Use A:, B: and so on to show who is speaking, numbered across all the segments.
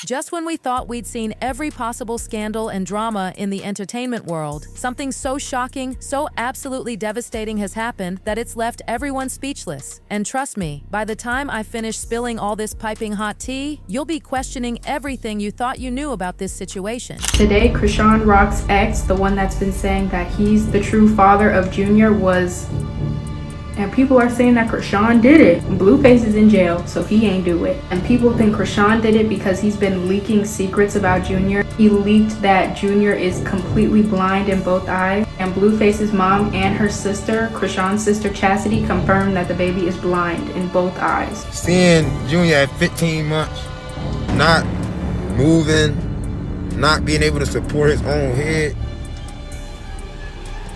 A: Just when we thought we'd seen every possible scandal and drama in the entertainment world, something so shocking, so absolutely devastating has happened that it's left everyone speechless. And trust me, by the time I finish spilling all this piping hot tea, you'll be questioning everything you thought you knew about this situation.
B: Today, Chrisean Rock's ex, the one that's been saying that he's the true father of Junior, and people are saying that Chrisean did it. Blueface is in jail, so he ain't do it. And people think Chrisean did it because he's been leaking secrets about Junior. He leaked that Junior is completely blind in both eyes. And Blueface's mom and her sister, Chrisean's sister Chastity, confirmed that the baby is blind in both eyes.
C: Seeing Junior at 15 months, not moving, not being able to support his own head,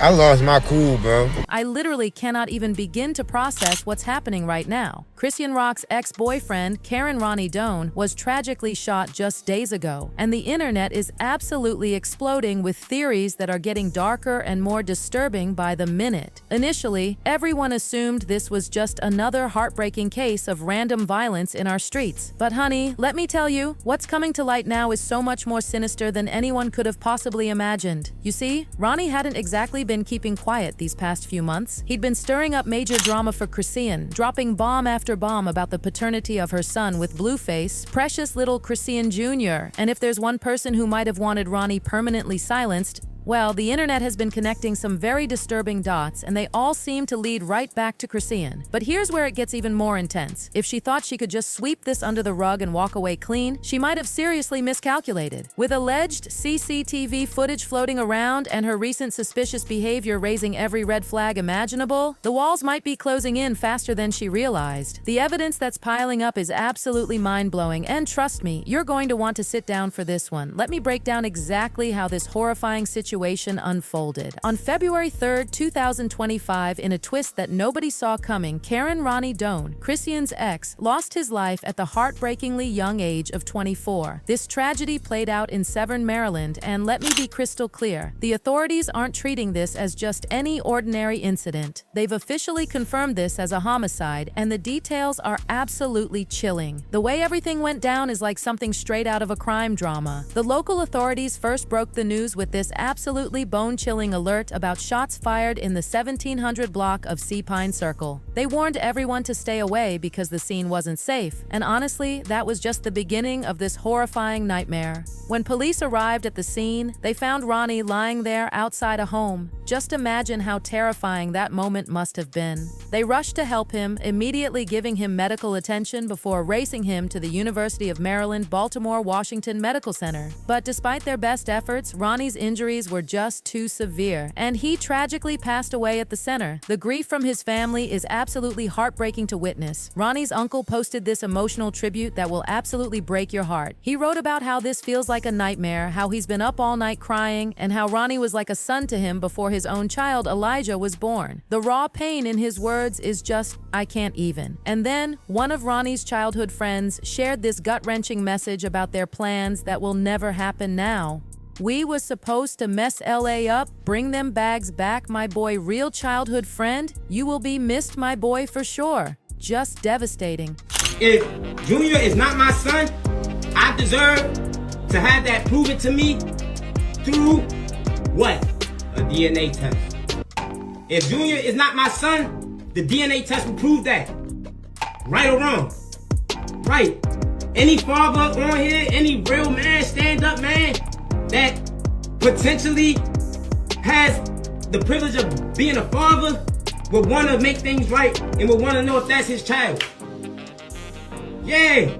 C: I lost my cool, bro.
A: I literally cannot even begin to process what's happening right now. Chrisean Rock's ex-boyfriend, Ronny Doe, was tragically shot just days ago, and the internet is absolutely exploding with theories that are getting darker and more disturbing by the minute. Initially, everyone assumed this was just another heartbreaking case of random violence in our streets. But honey, let me tell you, what's coming to light now is so much more sinister than anyone could have possibly imagined. You see, Ronnie hadn't exactly been keeping quiet these past few months. He'd been stirring up major drama for Chrisean, dropping bomb after bomb about the paternity of her son with Blueface, precious little Chrisean Junior. And if there's one person who might have wanted Ronnie permanently silenced, well, the internet has been connecting some very disturbing dots, and they all seem to lead right back to Chrisean. But here's where it gets even more intense. If she thought she could just sweep this under the rug and walk away clean, she might have seriously miscalculated. With alleged CCTV footage floating around and her recent suspicious behavior raising every red flag imaginable, the walls might be closing in faster than she realized. The evidence that's piling up is absolutely mind-blowing, and trust me, you're going to want to sit down for this one. Let me break down exactly how this horrifying situation unfolded. On February 3rd, 2025, in a twist that nobody saw coming, Ronny Doe, Chrisean's ex, lost his life at the heartbreakingly young age of 24. This tragedy played out in Severn, Maryland, and let me be crystal clear, the authorities aren't treating this as just any ordinary incident. They've officially confirmed this as a homicide, and the details are absolutely chilling. The way everything went down is like something straight out of a crime drama. The local authorities first broke the news with this absolutely bone-chilling alert about shots fired in the 1700 block of Sea Pine Circle. They warned everyone to stay away because the scene wasn't safe, and honestly, that was just the beginning of this horrifying nightmare. When police arrived at the scene, they found Ronnie lying there outside a home. Just imagine how terrifying that moment must have been. They rushed to help him, immediately giving him medical attention before racing him to the University of Maryland, Baltimore, Washington Medical Center. But despite their best efforts, Ronnie's injuries were just too severe, and he tragically passed away at the center. The grief from his family is absolutely heartbreaking to witness. Ronnie's uncle posted this emotional tribute that will absolutely break your heart. He wrote about how this feels like a nightmare, how he's been up all night crying, and how Ronnie was like a son to him before his own child, Elijah, was born. The raw pain in his words is just, I can't even. And then, one of Ronnie's childhood friends shared this gut-wrenching message about their plans that will never happen now. We was supposed to mess LA up, bring them bags back, my boy, real childhood friend. You will be missed, my boy, for sure. Just devastating.
D: If Junior is not my son, I deserve to have that proven to me through what? A DNA test. If Junior is not my son, the DNA test will prove that. Right or wrong? Right. Any father on here, any real man, stand-up man, that potentially has the privilege of being a father would want to make things right and would want to know if that's his child. Yeah,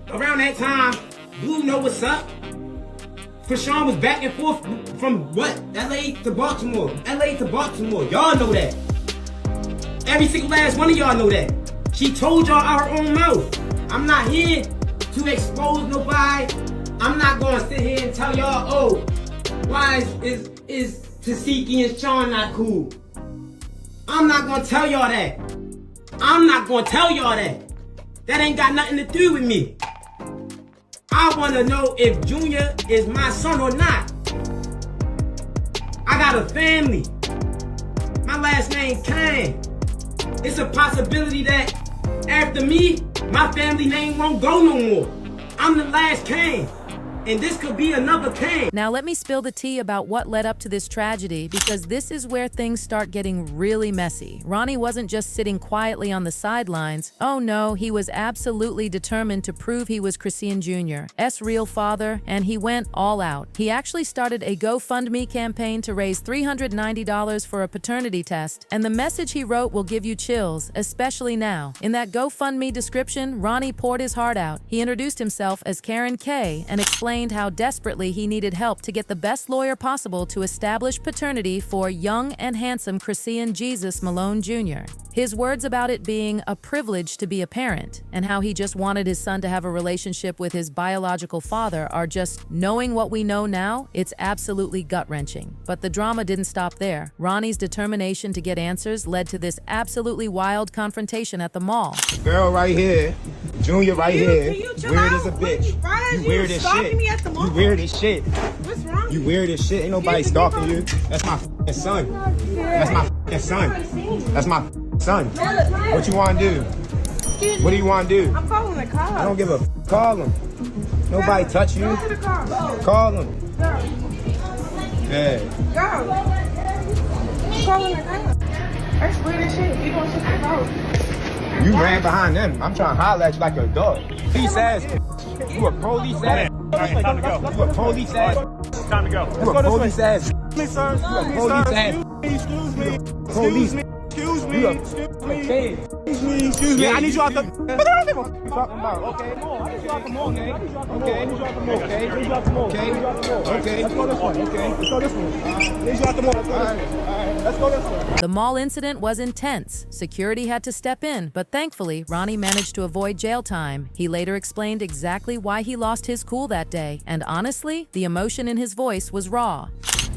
D: around that time, Blue know what's up. Chrisean was back and forth from what? LA to Baltimore. LA to Baltimore. Y'all know that. Every single last one of y'all know that. She told y'all out her own mouth. I'm not here to expose nobody. I'm not going to sit here and tell y'all, oh, why is Tasiki and Sean not cool? I'm not going to tell y'all that. I'm not going to tell y'all that. That ain't got nothing to do with me. I want to know if Junior is my son or not. I got a family. My last name Cann. It's a possibility that after me, my family name won't go no more. I'm the last Cann. And this could be another Cann.
A: Now let me spill the tea about what led up to this tragedy, because this is where things start getting really messy. Ronnie wasn't just sitting quietly on the sidelines. Oh no, he was absolutely determined to prove he was Chrisean Jr.'s real father, and he went all out. He actually started a GoFundMe campaign to raise $390 for a paternity test, and the message he wrote will give you chills, especially now. In that GoFundMe description, Ronnie poured his heart out. He introduced himself as Karon K and explained how desperately he needed help to get the best lawyer possible to establish paternity for young and handsome Chrisean Jesus Malone Jr. His words about it being a privilege to be a parent, and how he just wanted his son to have a relationship with his biological father, are just, knowing what we know now, it's absolutely gut-wrenching. But the drama didn't stop there. Ronnie's determination to get answers led to this absolutely wild confrontation at the mall.
C: Girl right here, Junior right here,
E: you chill
C: weird
E: out?
C: as a bitch.
E: Why is
C: You weird
E: you
C: as
E: stalking
C: shit.
E: me at the mall?
C: You weird as shit.
E: What's wrong?
C: You weird as shit. Ain't nobody stalking you. That's my f***ing son. That's my f***ing son. That's my f***ing son. What you want to do? What do you want to do?
E: I'm calling the cops.
C: I don't give a f***. Call him. Nobody touch you.
E: Go to the cops.
C: Call him.
E: Go.
C: Yeah.
E: Go. I'm calling the cops. That's weird as shit. You don't shut the door.
C: You ran behind them. I'm trying to holler at you like a dog. Police ass. You a police ass.
F: Alright, time to go.
C: You a police ass.
F: Time to go.
C: You a police ass.
F: Me, sir.
C: Police ass.
F: Excuse me.
C: Police.
F: Excuse me.
C: You
F: Excuse
C: a
F: me.
C: kid.
F: Excuse me.
C: Yeah,
F: I need you out the.
C: But I don't give a f*** you talking about. Okay, I need you out the mall, okay? Okay, I need you out the mall, okay? I need you out the mall, okay? Okay. Let's go this one, okay? Let's go this one. I need you out the mall. Alright, let's go this one.
A: The mall incident was intense. Security had to step in, but thankfully, Ronnie managed to avoid jail time. He later explained exactly why he lost his cool that day, and honestly, the emotion in his voice was raw.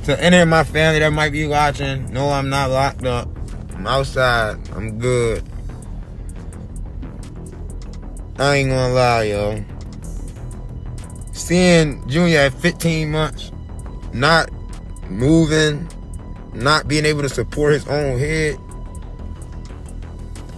C: To any of my family that might be watching, no, I'm not locked up. I'm outside. I'm good. I ain't gonna lie, yo. Seeing Junior at 15 months, not moving, not being able to support his own head,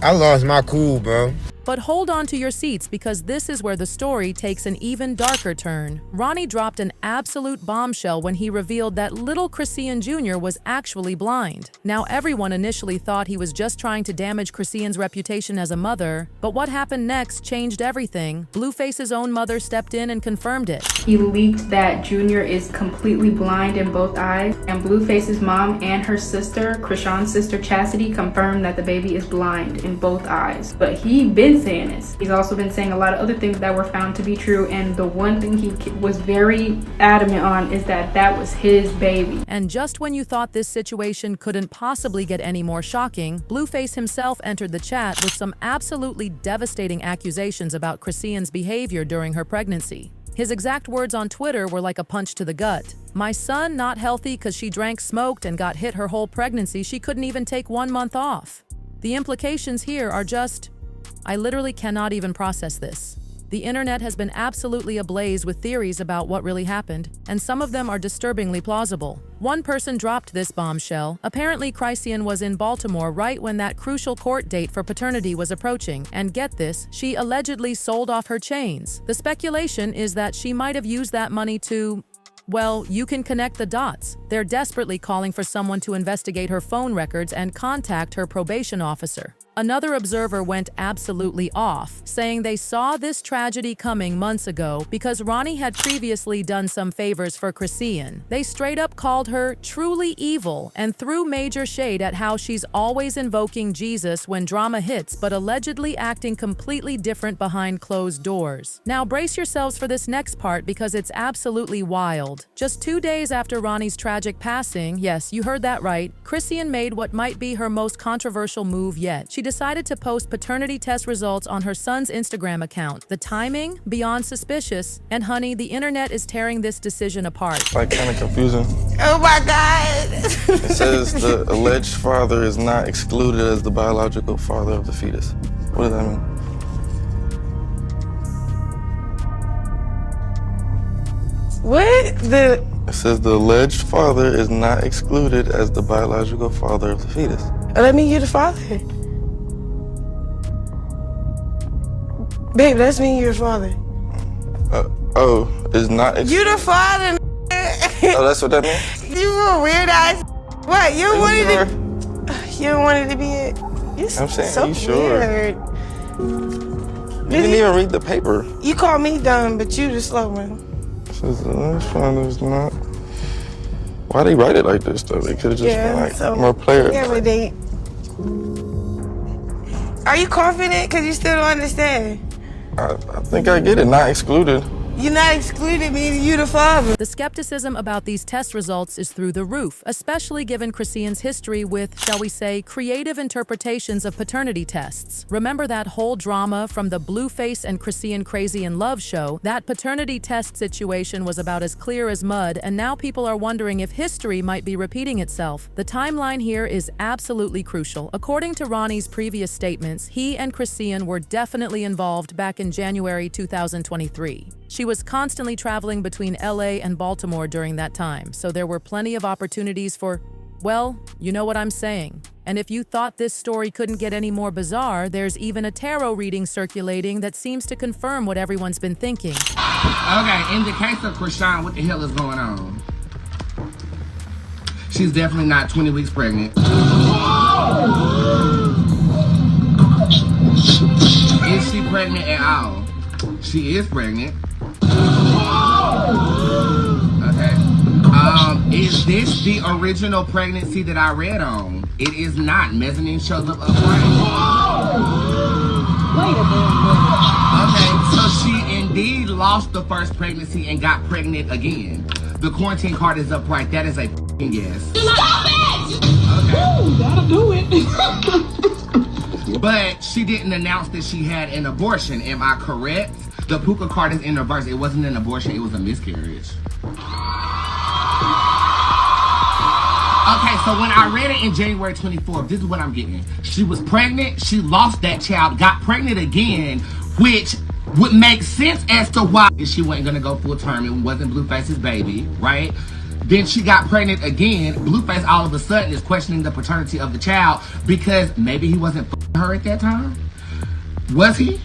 C: I lost my cool, bro.
A: But hold on to your seats, because this is where the story takes an even darker turn. Ronnie dropped an absolute bombshell when he revealed that little Chrisean Jr. was actually blind. Now, everyone initially thought he was just trying to damage Chrisean's reputation as a mother, but what happened next changed everything. Blueface's own mother stepped in and confirmed it.
B: He leaked that Junior is completely blind in both eyes, and Blueface's mom and her sister, Chrisean's sister Chastity, confirmed that the baby is blind in both eyes. But he been saying this. He's also been saying a lot of other things that were found to be true, and the one thing he was very adamant on is that that was his baby.
A: And just when you thought this situation couldn't possibly get any more shocking, Blueface himself entered the chat with some absolutely devastating accusations about Chrisean's behavior during her pregnancy. His exact words on Twitter were like a punch to the gut. "My son not healthy because she drank, smoked, and got hit her whole pregnancy. She couldn't even take 1 month off." The implications here are just, I literally cannot even process this. The internet has been absolutely ablaze with theories about what really happened, and some of them are disturbingly plausible. One person dropped this bombshell. Apparently, Chrisean was in Baltimore right when that crucial court date for paternity was approaching, and get this, she allegedly sold off her chains. The speculation is that she might have used that money to, well, you can connect the dots. They're desperately calling for someone to investigate her phone records and contact her probation officer. Another observer went absolutely off, saying they saw this tragedy coming months ago because Ronnie had previously done some favors for Chrisean. They straight up called her truly evil and threw major shade at how she's always invoking Jesus when drama hits, but allegedly acting completely different behind closed doors. Now brace yourselves for this next part, because it's absolutely wild. Just 2 days after Ronnie's tragic passing, yes, you heard that right, Chrisean made what might be her most controversial move yet. She decided to post paternity test results on her son's Instagram account. The timing? Beyond suspicious. And honey, the internet is tearing this decision apart.
G: Like, kind of confusing.
E: Oh my God.
G: It says the alleged father is not excluded as the biological father of the fetus. What does that mean?
E: What?
G: It says the alleged father is not excluded as the biological father of the fetus.
E: Let me hear the father. Babe, let's mean you're the father.
G: Oh, it's not excluded.
E: You the father.
G: Oh, that's what that means?
E: You a weird ass. What? You wanted to? You wanted to be it.
G: I'm saying,
E: so
G: are you sure?
E: Weird.
G: You didn't even read the paper.
E: You called me dumb, but you the slow one.
G: Let's find there's not. Why they write it like this though? They could have just been like more player.
E: Yeah, but they. Are you confident? Cause you still don't understand.
G: I think I get it. Not excluded.
E: You're not excluded, meaning you the father.
A: The skepticism about these test results is through the roof, especially given Chrisean's history with, shall we say, creative interpretations of paternity tests. Remember that whole drama from the Blueface and Chrisean Crazy in Love show? That paternity test situation was about as clear as mud, and now people are wondering if history might be repeating itself. The timeline here is absolutely crucial. According to Ronnie's previous statements, he and Chrisean were definitely involved back in January 2023. She was constantly traveling between LA and Baltimore during that time, so there were plenty of opportunities for, well, you know what I'm saying. And if you thought this story couldn't get any more bizarre, there's even a tarot reading circulating that seems to confirm what everyone's been thinking.
D: Okay, in the case of Chrisean, what the hell is going on? She's definitely not 20 weeks pregnant. Is she pregnant at all? She is pregnant. Okay. Is this the original pregnancy that I read on? It is not. Mezzanine shows up upright.
E: Wait a minute.
D: Okay, so she indeed lost the first pregnancy and got pregnant again. The quarantine card is upright. That is a f***ing yes.
E: Stop it!
D: Okay.
E: Ooh, that'll do it.
D: But she didn't announce that she had an abortion. Am I correct? The puka card is in reverse. It wasn't an abortion, it was a miscarriage. Okay, so when I read it in January 24th, this is what I'm getting. She was pregnant, she lost that child, got pregnant again, which would make sense as to why she wasn't gonna go full term. It wasn't Blueface's baby, right? Then she got pregnant again. Blueface all of a sudden is questioning the paternity of the child because maybe he wasn't f***ing her at that time. Was he?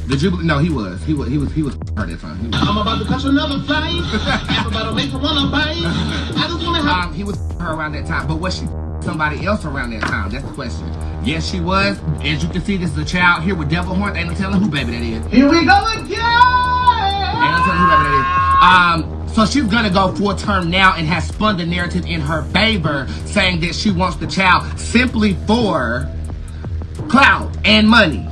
D: The Jubilee? No, he was. He was her that time.
H: I'm about to catch another fight. Everybody make a run bite. I just want to
D: he was her around that time, but was she somebody else around that time? That's the question. Yes, she was. As you can see, this is a child here with devil horns. Ain't no telling who baby that is.
H: Here we go again.
D: Ain't no telling who baby that is. So she's gonna go full term now and has spun the narrative in her favor, saying that she wants the child simply for clout and money.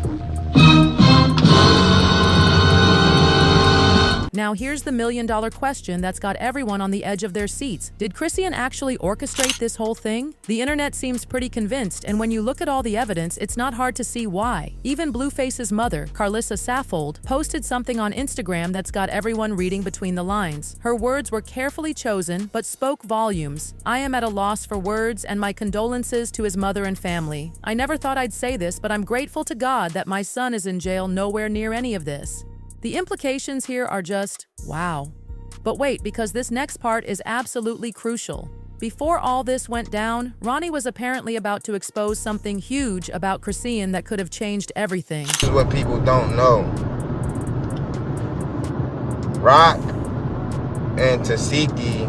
A: Now here's the million-dollar question that's got everyone on the edge of their seats. Did Chrisean actually orchestrate this whole thing? The internet seems pretty convinced, and when you look at all the evidence, it's not hard to see why. Even Blueface's mother, Chrisean, posted something on Instagram that's got everyone reading between the lines. Her words were carefully chosen, but spoke volumes. I am at a loss for words, and my condolences to his mother and family. I never thought I'd say this, but I'm grateful to God that my son is in jail nowhere near any of this. The implications here are just, wow. But wait, because this next part is absolutely crucial. Before all this went down, Ronnie was apparently about to expose something huge about Chrisean that could have changed everything.
I: This is what people don't know. Rock and Tasiki,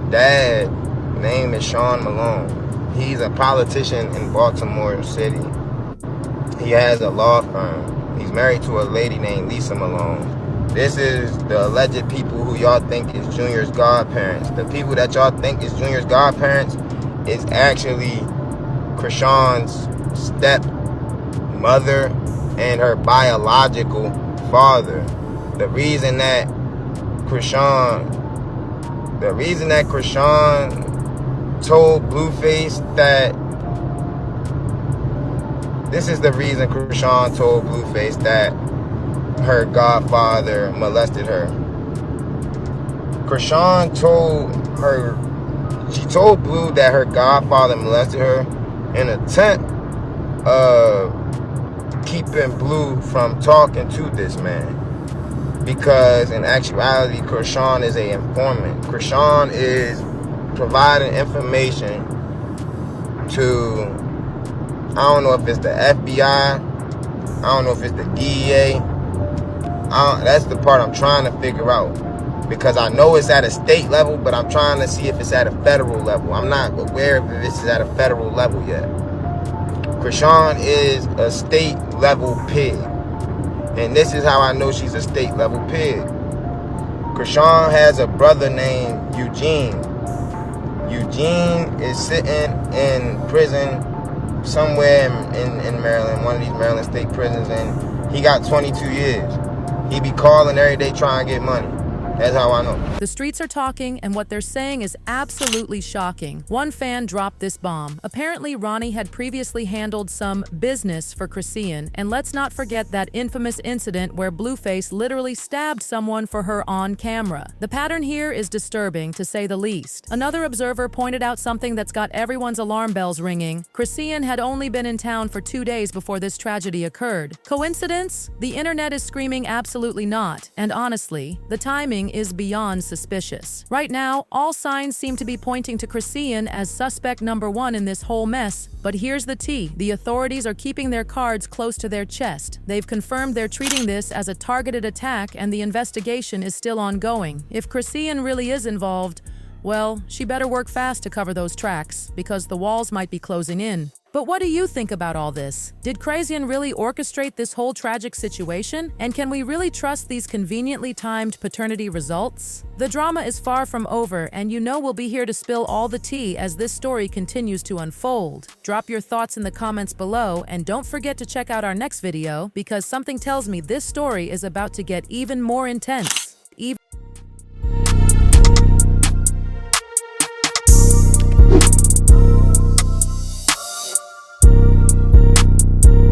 I: dad, name is Sean Malone. He's a politician in Baltimore City. He has a law firm. He's married to a lady named Lisa Malone. This is the alleged people who y'all think is Junior's godparents. The people that y'all think is Junior's godparents is actually Chrisean's stepmother and her biological father. The reason that Chrisean told Blueface that this is the reason Chrisean told Blueface that her godfather molested her. Chrisean she told Blue that her godfather molested her in an attempt of keeping Blue from talking to this man. Because in actuality, Chrisean is an informant. Chrisean is providing information to, I don't know if it's the FBI, I don't know if it's the DEA, That's the part I'm trying to figure out. Because I know it's at a state level, but I'm trying to see if it's at a federal level. I'm not aware if this is at a federal level yet. Chrisean is a state level pig. And this is how I know she's a state level pig. Chrisean has a brother named Eugene. Eugene is sitting in prison somewhere in Maryland, one of these Maryland state prisons, and he got 22 years. He be calling every day trying to get money. That's how I know.
A: The streets are talking, and what they're saying is absolutely shocking. One fan dropped this bomb. Apparently, Ronnie had previously handled some business for Chrisean, and let's not forget that infamous incident where Blueface literally stabbed someone for her on camera. The pattern here is disturbing, to say the least. Another observer pointed out something that's got everyone's alarm bells ringing. Chrisean had only been in town for 2 days before this tragedy occurred. Coincidence? The internet is screaming absolutely not, and honestly, the timing is beyond suspicious. Right now, all signs seem to be pointing to Chrisean as suspect number 1 in this whole mess, but here's the tea. The authorities are keeping their cards close to their chest. They've confirmed they're treating this as a targeted attack, and the investigation is still ongoing. If Chrisean really is involved, well, she better work fast to cover those tracks, because the walls might be closing in. But what do you think about all this? Did Chrisean really orchestrate this whole tragic situation? And can we really trust these conveniently timed paternity results? The drama is far from over, and you know we'll be here to spill all the tea as this story continues to unfold. Drop your thoughts in the comments below, and don't forget to check out our next video, because something tells me this story is about to get even more intense.